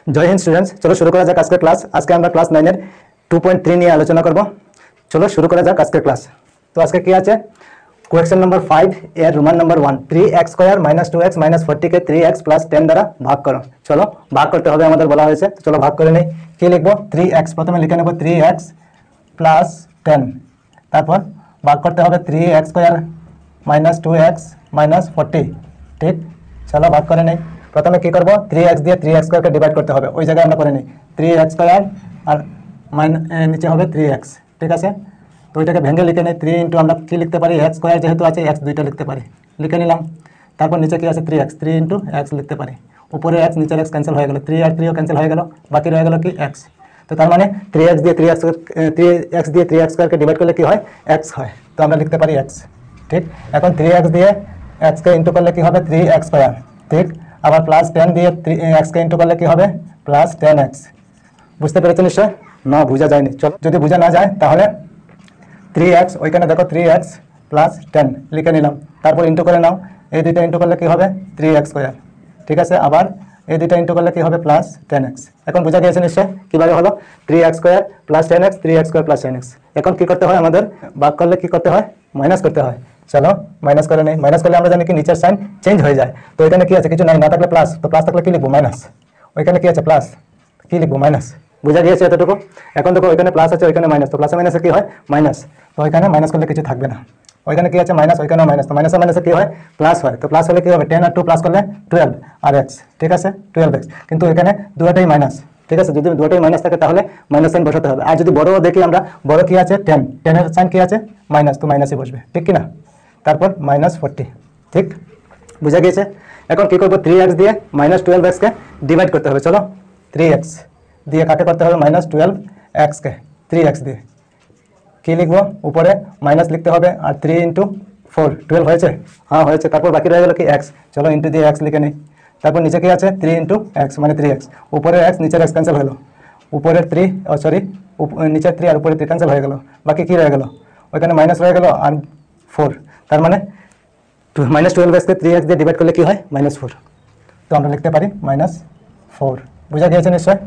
जय हिंद स्टूडेंट्स, चलो शुरू करा जाक आज के क्लास। आज के আমরা ক্লাস 9 এর 2.3 নিয়ে আলোচনা করব। চলো শুরু করা যাক আজকের ক্লাস। তো আজকে কি আছে, কোয়েশ্চেন নাম্বার 5 এর Roman number 1 3x square - 2x - 40 কে 3x + 10 দ্বারা ভাগ করো। চলো ভাগ করতে হবে, আমাদের বলা হয়েছে। তো চলো ভাগ করে নেই। কি লিখব, 3x প্রথমে লিখে নেব 3x + 10, তারপর ভাগ করতে হবে 3x স্কয়ার - 2x - 40। ঠিক, চলো ভাগ করে নেই। প্রথমে কি করব, 3x দিয়ে 3x স্কয়ারকে ডিভাইড করতে হবে। ওই জায়গায় আমরা করে নিই 3x স্কয়ার আর নিচে হবে 3x। ঠিক আছে, তো ওইটাকে ভেঙে লিখে নেই। 3 ইন্টু আমরা কি লিখতে পারি, x স্কয়ার যেহেতু আছে x দুইটা লিখতে পারি, লিখে নিলাম। তারপর নিচে কি আছে 3x, 3 ইন্টু x লিখতে পারি। উপরে x নিচের x ক্যান্সেল হয়ে গেল, 3 আর 3ও ক্যান্সেল হয়ে গেল, বাকি রয়ে গেল কি x। তো তার মানে 3x দিয়ে 3x স্কয়ারকে ডিভাইড করলে কি হয়, x হয়। তো আমরা লিখতে পারি x। ঠিক, এখন 3x দিয়ে x কে ইন্টু করলে কি হবে 3x স্কয়ার। ঠিক, আবার +10 দিয়ে x কে ইন্টু করলে কি হবে +10x। বুঝতে পেরেছেন নিশ্চয়? না বোঝা যায়নি। চলো, যদি বোঝা না যায় তাহলে 3x, ওইখানে দেখো 3x + 10 লিখে নিলাম। তারপর ইন্টু করে নাও, এই দুইটা ইন্টু করলে কি হবে 3x স্কয়ার। ঠিক আছে, আবার এই দুইটা ইন্টু করলে কি হবে +10x। এখন বোঝা গিয়েছে নিশ্চয় কীভাবে হলো, 3x square + 10x, 3x square + 10x। এখন কি করতে হয়, আমাদের ভাগ করলে কি করতে হয়, মাইনাস করতে হয়। চলো মাইনাস করে নেই। মাইনাস করলে আমরা জানি কি নিচের সাইন চেঞ্জ হয়ে যায়। তো এখানে কি আছে, কিছু নাই, না থাকলে প্লাস, তো প্লাস থাকলে কি লিখবো মাইনাস। ওইখানে কি আছে প্লাস, কি লিখবো মাইনাস। বুঝা গিয়েছে এতটুকু? এখন দেখো ওইখানে প্লাস আছে, ওইখানে মাইনাস, তো প্লাসে মাইনাসে কি হয় মাইনাস। তো ওইখানে মাইনাস করলে কিছু থাকবে না। ওইখানে কি আছে মাইনাস, ওইখানেও মাইনাস, তো মাইনাসে মাইনাসে কি হয় প্লাস হয়। তো প্লাস হলে কি হবে 10 আর 2 প্লাস করলে 12 আর x। ঠিক আছে, 12x, কিন্তু এখানে দুটোই মাইনাস। ঠিক আছে, যদি দুটোই মাইনাস থাকে তাহলে মাইনাস সাইন বসাতে হবে। আর যদি বড় দেখি আমরা, বড় কি আছে 10, 10 এর সাইন কি আছে মাইনাস, তো মাইনাসই বসবে। ঠিক কি না? তারপর -40। ঠিক, বুঝা গিয়েছে? এখন কি করবো, 3x দিয়ে -12x কে ডিভাইড করতে হবে। চলো 3x দিয়ে কাকে করতে হবে -12x কে 3x দিয়ে কি লিখবো, উপরে মাইনাস লিখতে হবে, আর 3 ইন্টু 4 12 হয়েছে, হ্যাঁ হয়েছে। তারপর বাকি রয়ে গেল কি x। চলো ইন্টু দিয়ে x লিখে নিই। তারপর নিচে কি আছে 3 ইন্টু x মানে 3x, উপরের x নিচের x ক্যান্সেল হলো, উপরের 3 নিচের 3 আর উপরে 3 ক্যান্সেল হয়ে গেল, বাকি কি রয়ে গেল, ওইখানে মাইনাস রয়ে গেল আর 4। তার মানে -12x কে 3x দিয়ে ডিভাইড করলে কি হয় -4। তো আমরা লিখতে পারি -4। বুঝা গিয়েছে নিশ্চয়?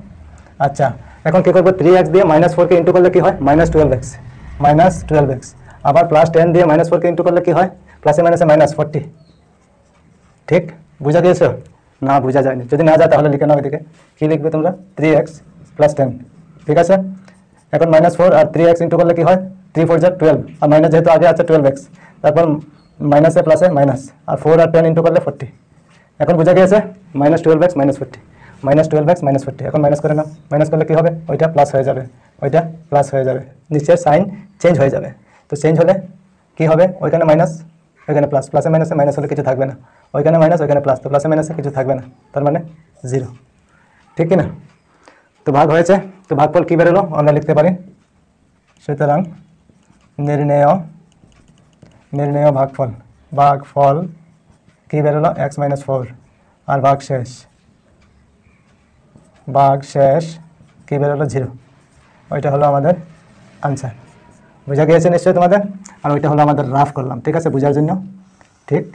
আচ্ছা, এখন কি করবো, 3x দিয়ে -4 কে ইন্টু করলে কি হয় -12x। আবার +10 দিয়ে -4 কে ইন্টু করলে কি হয়, প্লাসে মাইনাসে -40। ঠিক, বুঝা গিয়েছে? না বোঝা যায়নি। যদি না যায় তাহলে লিখে নাও এদিকে। কি লিখবে তোমরা, 3x + 10। ঠিক আছে, এখন -4 আর 3x ইন্টু করলে কি হয় 3 4 = 12, আর মাইনাস যেহেতু আগে আছে 12x, তারপর মাইনাসে প্লাসে মাইনাস, আর 4 আর 10 ইন্টু করলে 40। এখন বোঝা গিয়েছে -12x -40, -12x -40। এখন মাইনাস করে নাও, মাইনাস করলে কি হবে, ওইটা প্লাস হয়ে যাবে, ওইটা প্লাস হয়ে যাবে, নিচের সাইন চেঞ্জ হয়ে যাবে। তো চেঞ্জ হলে কি হবে, ওইখানে মাইনাস, ওইখানে প্লাস, প্লাসে মাইনাসে মাইনাস হলে কিছু থাকবে না, ওইখানে মাইনাস ওইখানে প্লাস, তো প্লাসে মাইনাসে কিছু থাকবে না, তার মানে 0। ঠিক কি না? তো ভাগ হয়েছে, তো ভাগফল কী বেরোলো আমরা লিখতে পারি, সুতরাং নির্ণেয় ভাগফল কী বেরোলো x - 4, আর ভাগ শেষ কী বেরোলো 0। ওইটা হলো আমাদের আনসার। বোঝা গিয়েছে নিশ্চয়ই তোমাদের? আর ওইটা হলো আমাদের রাফ করলাম, ঠিক আছে, বোঝার জন্য। ঠিক,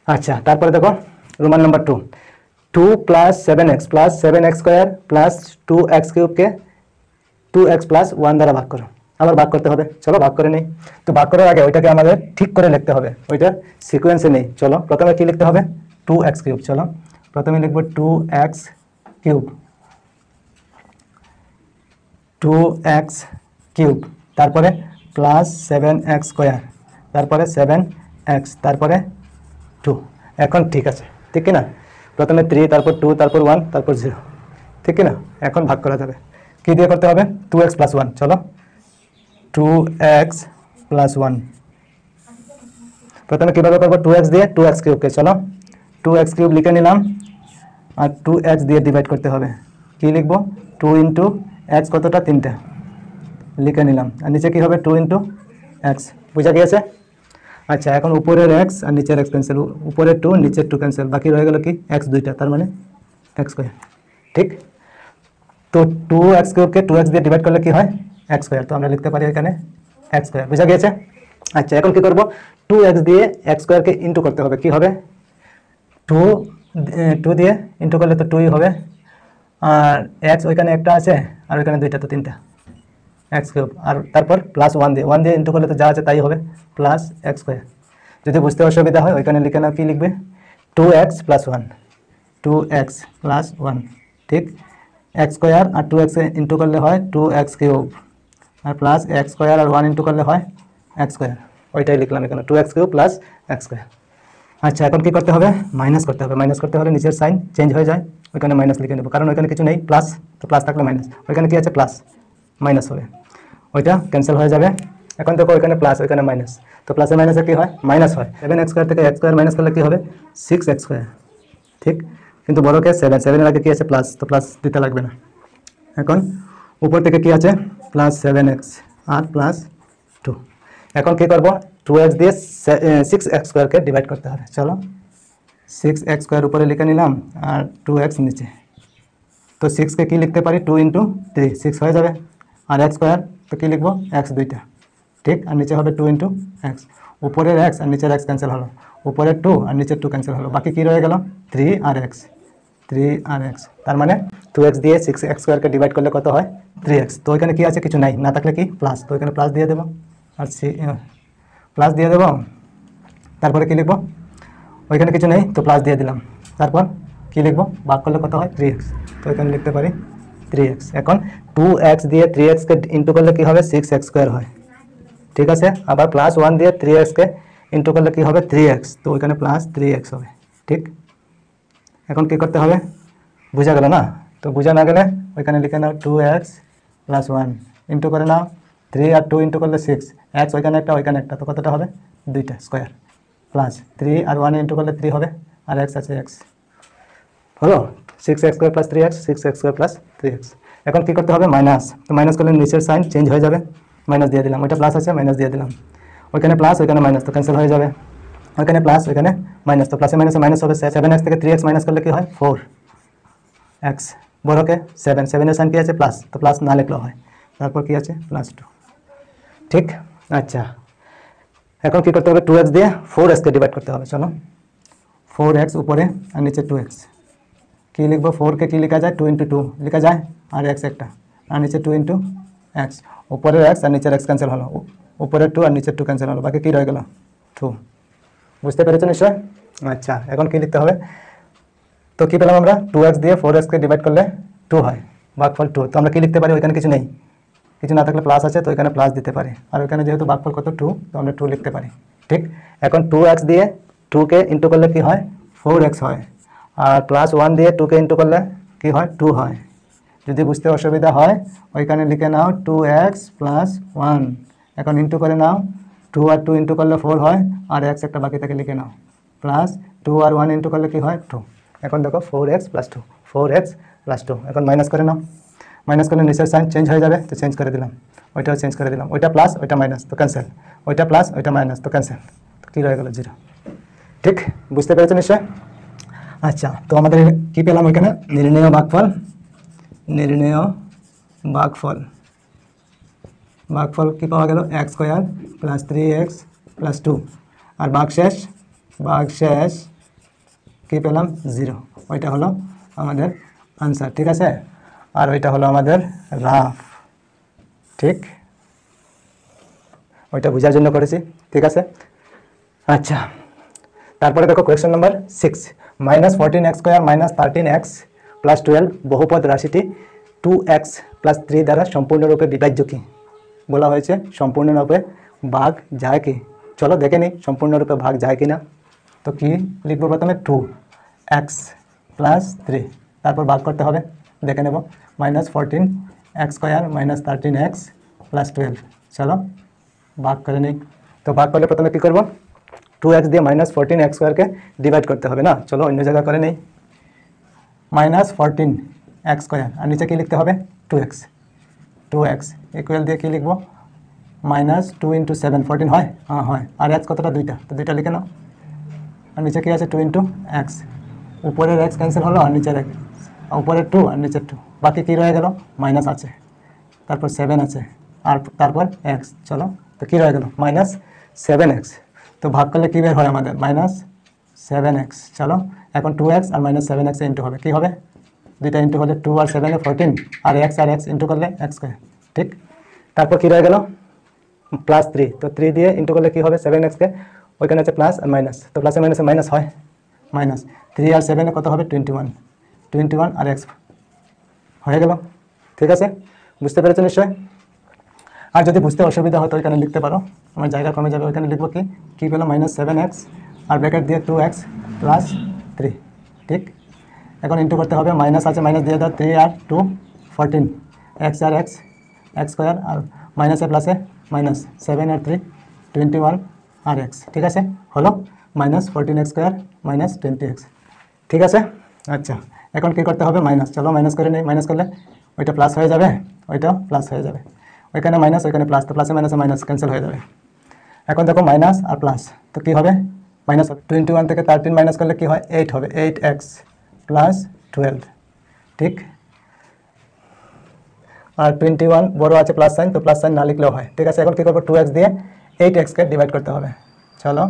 আচ্ছা। তারপরে দেখো Roman number 2 2 + 7x + 7x square + 2x কিউবকে 2x + 1 দ্বারা ভাগ করো। আবার ভাগ করতে হবে, চলো ভাগ করে নেই। তো ভাগ করার আগে ওইটাকে আমাদের ঠিক করে লিখতে হবে, ওইটার সিকোয়েন্সে নেই। চলো প্রথমে কি লিখতে হবে, 2x কিউব। চলো প্রথমে লিখবো 2x কিউব, তারপরে +7x স্কয়ার, তারপরে 7x, তারপরে 2। এখন ঠিক আছে, ঠিক কি না? প্রথমে 3, তারপর 2, তারপর 1, তারপর 0। ঠিক কি না? এখন ভাগ করা যাবে। কি দিয়ে করতে হবে, 2x + 1। চলো 2x + 1 প্রথমে কীভাবে করবো, 2x দিয়ে 2x কিউবকে, চলো 2x কিউব লিখে নিলাম, আর 2x দিয়ে ডিভাইড করতে হবে। কি লিখবো, 2 ইন্টু x, কতটা 3টে লিখে নিলাম, আর নিচে কি হবে 2 ইন্টু x। বুঝা গিয়েছে? আচ্ছা, এখন উপরের x আর নিচের x ক্যান্সেল, উপরের 2 নিচের 2 ক্যান্সেল, বাকি রয়ে গেল কি x দুইটা, তার মানে x স্কয়ার। ঠিক, তো 2x কিউবকে 2x দিয়ে ডিভাইড করলে কি হয় x স্কয়ার, তো আমরা লিখতে পারি এখানে x স্কয়ার। বুঝা গিয়েছে? আচ্ছা, এখন কি করব, 2x দিয়ে x স্কয়ারকে ইন্টু করতে হবে। কি হবে, 2 টু দিয়ে ইন্টু করলে তো 2ই হবে, আর এক্স ওইখানে একটা আছে আর ওইখানে দুইটা, তো 3টা এক্স কিউব, আর তারপর প্লাস 1 দিয়ে ইন্টু করলে তো যা আছে তাই হবে, প্লাস এক্স স্কোয়ার। যদি বুঝতে অসুবিধা হয় ওইখানে লিখে নাও, কী লিখবে 2x + 1, 2x + 1, ঠিক। এক্স স্কোয়ার আর 2x ইন্টু করলে হয় 2x কিউব, আর প্লাস এক্স স্কোয়ার আর 1 ইন্টু করলে হয় এক্স স্কোয়ার, ওইটাই লিখলাম এখানে 2x cube plus x square. আচ্ছা, এখন কী করতে হবে, মাইনাস করতে হবে। মাইনাস করতে হলে নিচের সাইন চেঞ্জ হয়ে যায়, ওইখানে মাইনাস লিখে নেব, কারণ ওইখানে কিছু নেই, প্লাস, তো প্লাস থাকলে মাইনাস, ওইখানে কী আছে প্লাস, মাইনাস হবে, ওইটা ক্যান্সেল হয়ে যাবে। এখন দেখো ওইখানে প্লাস ওইখানে মাইনাস, তো প্লাসে মাইনাসে কী হয়, মাইনাস হয়। 7x স্কোয়ার থেকে x স্কোয়ার মাইনাস করলে কী হবে 6x স্কোয়ার, ঠিক। কিন্তু বড়কে 7 এর আগে কী আছে প্লাস, তো প্লাস দিতে লাগবে না। এখন উপর থেকে কী আছে প্লাস 7x আর প্লাস 2। এখন কী করবো, 2x দিয়ে 6x স্কোয়ারকে ডিভাইড করতে হবে। চলো 6x স্কোয়ার উপরে লিখে নিলাম আর 2x নিচে, তো 6কে কী লিখতে পারি 2 × 3, 6 হয়ে যাবে, আর x স্কোয়ার তো কী লিখবো x দুইটা, ঠিক, আর নিচে হবে 2 × x, উপরের x আর নিচের x ক্যান্সেল হলো, উপরের 2 আর নিচের 2 ক্যান্সেল হলো, বাকি কী রয়ে গেল 3 আর x, 3 আর x, তার মানে 2x দিয়ে 6x স্কোয়ারকে ডিভাইড করলে কত হয় 3x। তো ওইখানে কী আছে, কিছু নাই, না থাকলে কি প্লাস, তো ওইখানে প্লাস দিয়ে দেবো, আর প্লাস দিয়ে দেবো, তারপরে কী লিখবো, ওইখানে কিছু নেই তো প্লাস দিয়ে দিলাম, তারপর কী লিখবো, ভাগ করলে কত হয় 3x, তো এখানে লিখতে পারি 3x। এখন 2x দিয়ে 3xকে ইন্টু করলে কী হবে 6x স্কোয়ার হয়, ঠিক আছে। আবার প্লাস 1 দিয়ে 3xকে ইন্টু করলে কী হবে 3x, তো ওইখানে প্লাস 3x হবে, ঠিক। এখন কী করতে হবে, বোঝা গেল না, তো বোঝা না গেলে ওইখানে লিখে নাও 2x + 1 ইন্টু করে নাও 3 আর 2 ইন্টু করলে 6, x ওইখানে একটা ওইখানে একটা, তো কতটা হবে 2টা স্কোয়ার, প্লাস 3 আর 1 ইন্টু করলে 3 হবে, আর x আছে x, হলো 6x square plus 3x, 6x square plus 3x। এখন কী করতে হবে মাইনাস, তো মাইনাস করলে নিচের সাইন চেঞ্জ হয়ে যাবে, মাইনাস দিয়ে দিলাম, ওইটা প্লাস আছে মাইনাস দিয়ে দিলাম, ওইখানে প্লাস ওইখানে মাইনাস, তো ক্যান্সেল হয়ে যাবে, ওইখানে প্লাস ওইখানে মাইনাস, তো প্লাসে মাইনাসে মাইনাস হবে, 7x থেকে 3x মাইনাস করলে কী হয় 4x, বড়কে 7 এর সাইন কী আছে প্লাস, তো প্লাস না লিখলেও হয়, তারপর কী আছে +2, ঠিক। আচ্ছা, এখন কী করতে হবে 2x দিয়ে 4xকে ডিভাইড করতে হবে। চলো 4x উপরে আর নিচে 2x, কী লিখবো 4কে কী লেখা যায় 2 × 2 লেখা যায়, আর x একটা, আর নিচে 2 × x, উপরের x আর নিচের x ক্যান্সেল হলো, উপরের 2 আর নিচের 2 ক্যান্সেল হলো, বাকি কী রয়ে গেল 2, বুঝতে পেরেছো নিশ্চয়। আচ্ছা, এখন কী লিখতে হবে, তো কী পেলাম আমরা 2x দিয়ে 4xকে ডিভাইড করলে 2 হয়, ভাগফল 2, তো আমরা কী লিখতে পারি, ওইখানে কিছু নেই, কিছু না থাকলে প্লাস আছে, তো ওইখানে প্লাস দিতে পারি, আর ওইখানে যেহেতু ভাগফল কত 2, তো আমরা 2 লিখতে পারি, ঠিক। এখন 2x দিয়ে 2কে ইন্টু করলে কী হয় 4x হয়, আর প্লাস 1 দিয়ে 2কে ইন্টু করলে কী হয় 2 হয়। যদি বুঝতে অসুবিধা হয় ওইখানে লিখে নাও 2x + 1, এখন ইন্টু করে নাও, 2 আর 2 ইন্টু করলে 4 হয়, আর x একটা বাকি থেকে লিখে নাও, প্লাস 2 আর 1 ইন্টু করলে কী হয় 2। এখন দেখো 4x + 2, 4x + 2, এখন মাইনাস করে নাও, মাইনাস করলে নিচের সাইন চেঞ্জ হয়ে যাবে, তো চেঞ্জ করে দিলাম, ওইটাও চেঞ্জ করে দিলাম, ওইটা প্লাস ওইটা মাইনাস, তো ক্যান্সেল, ওইটা প্লাস ওইটা মাইনাস, তো ক্যান্সেল, তো কী রয়ে গেল 0, ঠিক। বুঝতে পেরেছো নিশ্চয়। আচ্ছা, তো আমাদের কী পেলাম ওইখানে নির্ণেয় ভাগফল, নির্ণেয় ভাগফল, ভাগফল কী পাওয়া গেল x স্কোয়ার প্লাস 3x + 2, আর ভাগশেষ কী পেলাম 0, ওইটা হলো আমাদের আনসার, ঠিক আছে। আর ওইটা হলো আমাদের রাফ, ঠিক, ওইটা বোঝার জন্য করেছি, ঠিক আছে। আচ্ছা, তারপরে দেখো কোয়েশ্চেন নাম্বার 6, -14x² - 13x + 12 বহুপদ রাশিটি 2x + 3 দ্বারা সম্পূর্ণরূপে বিভাজ্য কি বলা হয়েছে, সম্পূর্ণরূপে ভাগ যায় কি। চলো দেখে নিই সম্পূর্ণরূপে ভাগ যায় কি না। তো কি লিখবো প্রথমে 2x + 3, তারপর ভাগ করতে হবে, দেখে নেব -14x² - 13x + 12। চলো ভাগ করে নিই। তো ভাগ করলে প্রথমে কী করবো, 2x দিয়ে -14x² ডিভাইড করতে হবে না। চলো অন্য জায়গা করে নেই, -14x² আর নিচে কী লিখতে হবে 2x, 2x ইকুয়াল দিয়ে কী লিখবো -2 × 7, 14 হয়, হ্যাঁ হয়, আর x কতটা 2টা, তো 2টা লিখে নাও, আর নিচে কী আছে 2 × x, উপরের x ক্যান্সেল হলো, আর নিচের x, উপরের 2 আর নিচের 2, বাকি কী রয়ে গেল মাইনাস আছে, তারপর 7 আছে, আর তারপর x। চলো তো কী রয়ে গেল -7x, তো ভাগ করলে কী বের হয় আমাদের -7x। চলো এখন 2x আর -7x ইন্টু হবে, কী হবে দুইটা ইন্টু হলে 2 আর 7 14 আর x ইন্টু করলে x², ঠিক। তারপর কী রয়ে গেল +3, তো 3 দিয়ে ইন্টু করলে কী হবে 7x-কে, ওইখানে আছে প্লাস আর মাইনাস, তো প্লাসে মাইনাসে মাইনাস হয়, মাইনাস 3 আর 7 কত হবে 21 আর x হয়ে গেল, ঠিক আছে। বুঝতে পেরেছো নিশ্চয়। আর যদি বুঝতে অসুবিধা হয় তো ওইখানে লিখতে পারো, আমার জায়গা কমে যাবে, ওইখানে লিখবো কি পেলো -7x আর ব্র্যাকেট দিয়ে 2x + 3, ঠিক। এখন ইন্টু করতে হবে, মাইনাস আছে মাইনাস দিয়ে দাও, 3 আর 2 14, x আর x² আর মাইনাসে প্লাসে মাইনাস 7 আর 3 21 আর x, ঠিক আছে, হলো -14x² -20x, ঠিক আছে। আচ্ছা এখন কী করতে হবে মাইনাস, চলো মাইনাস করে নেই, মাইনাস করলে ওইটা প্লাস হয়ে যাবে, ওইটাও প্লাস হয়ে যাবে, ওইখানে মাইনাস ওইখানে প্লাস, তো প্লাসে মাইনাসে মাইনাস ক্যান্সেল হয়ে যাবে। এখন দেখো মাইনাস আর প্লাস, তো কী হবে মাইনাস হবে, 21 থেকে 13 মাইনাস করলে কী হয় 8 হবে, 8x + 12, ঠিক। আর 21 বড় আছে প্লাস সাইন, তো প্লাস সাইন না লিখলেও হয়, ঠিক আছে। এখন কী করবো 2x দিয়ে 8x-কে ডিভাইড করতে হবে, চলো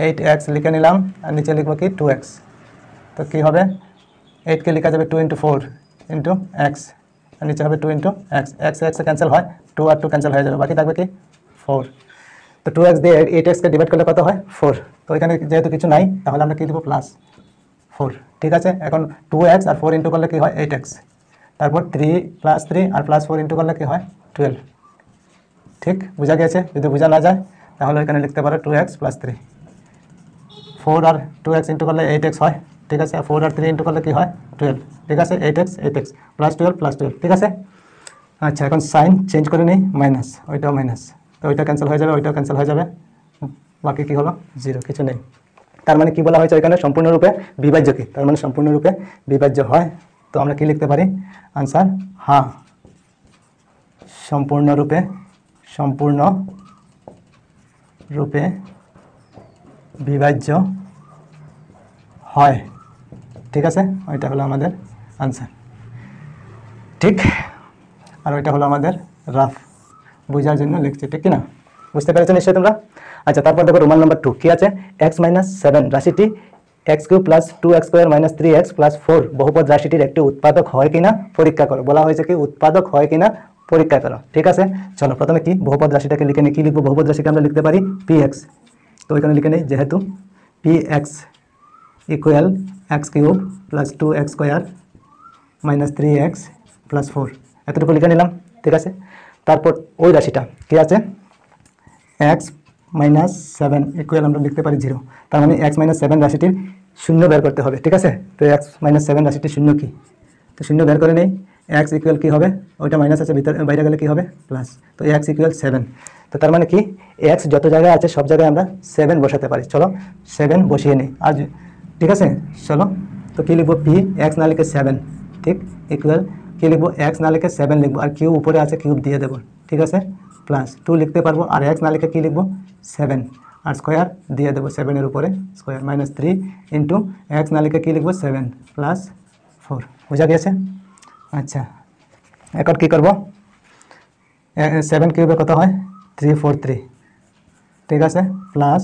8x লিখে নিলাম আর নিচে লিখবো কি 2x, তো কী হবে 8-কে লেখা যাবে 2 × 4 × x আর নিচে হবে 2 × x, x ক্যান্সেল হয়, 2 আর 2 ক্যান্সেল হয়ে যাবে, বাকি থাকবে কি 4, তো 2x দিয়ে 8x-কে ডিভাইড করলে কত হয় 4, তো এখানে যেহেতু কিছু নাই তাহলে আমরা কী দেবো +4, ঠিক আছে। এখন 2x আর 4 ইন্টু করলে কী হয় 8x, তারপর 3 + 3 আর +4 ইন্টু করলে কী হয় 12, ঠিক। বোঝা গেছে, যদি বোঝা না যায় তাহলে এখানে লিখতে পারো 2x + 3, 4 আর 2x ইন্টু করলে 8x হয়, ঠিক আছে, আর 4 আর 3 ইন্টু করলে কী হয় 12, ঠিক আছে, 8x +12 ঠিক আছে। আচ্ছা এখন সাইন চেঞ্জ করে নিই, মাইনাস, ওইটাও মাইনাস, তো ওইটা ক্যান্সেল হয়ে যাবে, ওইটাও ক্যান্সেল হয়ে যাবে, বাকি কী হলো 0, কিছু নেই। তার মানে কি বলা হয়েছে এখানে সম্পূর্ণরূপে বিভাজ্য, কি তার মানে সম্পূর্ণরূপে বিভাজ্য হয়, তো আমরা কি লিখতে পারি আনসার হ্যাঁ, সম্পূর্ণরূপে বিভাজ্য হয়, ঠিক আছে, ওইটা হলো আমাদের আনসার, ঠিক। আর ওইটা হলো আমাদের রাফ, বোঝার জন্য লিখছি, ঠিক কিনা, বুঝতে পেরেছো নিশ্চয়ই তোমরা। আচ্ছা তারপর দেখো রোমান নাম্বার 2 কি আছে, x - 7 রাশিটি x³ + 2x² - 3x + 4 বহুপদ রাশিটির একটি উৎপাদক হয় কিনা পরীক্ষা করো, বলা হয়েছে কি উৎপাদক হয় কিনা পরীক্ষা করো, ঠিক আছে। চলো প্রথমে কি বহুপদ রাশিটাকে লিখে নিই, কি লিখবো বহুপদ রাশিকে আমরা লিখতে পারি px, তো ওইখানে লিখে নিই যেহেতু px = x³ + 2x² - 3x + 4, এতটুকু লিখে নিলাম, ঠিক আছে। তারপর ওই রাশিটা কি আছে x - 7 ইকুয়াল আমরা লিখতে পারি 0, তার মানে x - 7 রাশিটির শূন্য বের করতে হবে, ঠিক আছে। তো x - 7 রাশিটির শূন্য কি, তো শূন্য বের করে নেই, x ইকুয়াল কী হবে, ওইটা মাইনাস আছে ভিতরে বাইরে গেলে কী হবে প্লাস, তো x ইকুয়াল 7, তো তার মানে কি x যত জায়গায় আছে সব জায়গায় আমরা 7 বসাতে পারি, চলো 7 বসিয়ে নিই আজ, ঠিক আছে। চলো তো কী লিখবো x না লিখে 7, ঠিক, ইকুয়াল কী লিখবো x না লিখে 7 লিখবো, আর কিউব উপরে আছে কিউব দিয়ে দেবো, ঠিক আছে, +2 লিখতে পারবো, আর x না লিখে কী লিখবো 7 আর স্কোয়ার দিয়ে দেবো, 7-এর উপরে স্কোয়ার -3 ইন্টু x না লিখে কী লিখবো 7 + 4, বোঝা গিয়েছে। আচ্ছা এখন কী করবো 7 কিউবে কত হয় 343, ঠিক আছে, প্লাস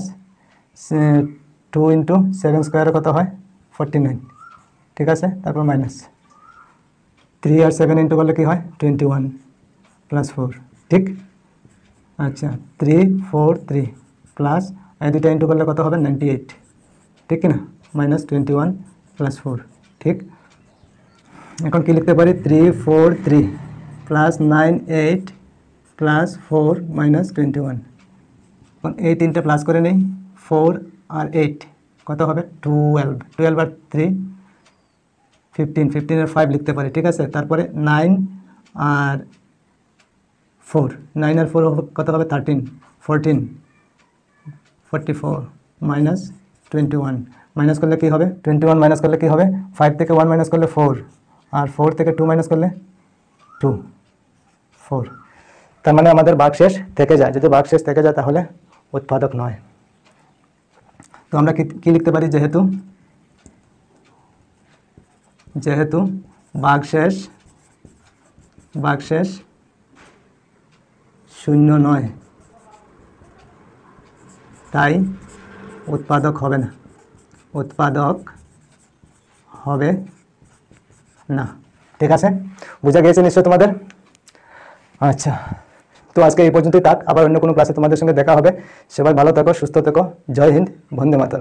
2 ইন্টু 7 স্কোয়ারে কত হয় 49, ঠিক আছে, তারপর মাইনাস 3 আর 7 ইন্টু করলে কী হয় 21 + 4, ঠিক। আচ্ছা 343 প্লাস এই দুইটা ইন্টু করলে কত হবে 98, ঠিক কিনা, -21 + 4, ঠিক। এখন কি লিখতে পারি 343 + 98 + 4 - 21, এখন এই তিনটে প্লাস করে নেই, 4 আর 8 কত হবে 12 আর 3 15 আর 5 লিখতে পারি, ঠিক আছে। তারপরে 9 আর 4 কত হবে 13 14 44 -21 মাইনাস করলে কী হবে 21 মাইনাস করলে কী হবে 5 থেকে 1 মাইনাস করলে 4 আর 4 থেকে 2 মাইনাস করলে 2 4, তার মানে আমাদের ভাগশেষ থেকে যায়, যদি ভাগশেষ থেকে যায় তাহলে উৎপাদক নয়। তো আমরা কি লিখতে পারি যেহেতু ভাগশেষ শূন্য নয় তাই উৎপাদক হবে না, উৎপাদক হবে না। ঠিক আছে, বোঝা গিয়েছে নিশ্চয় তোমাদের? আচ্ছা, তো আজকে এই পর্যন্তই থাক, আবার অন্য কোনো ক্লাসে তোমাদের সঙ্গে দেখা হবে। সবাই ভালো থেকো, সুস্থ থেকো। জয় হিন্দ, বন্দে মাতরম।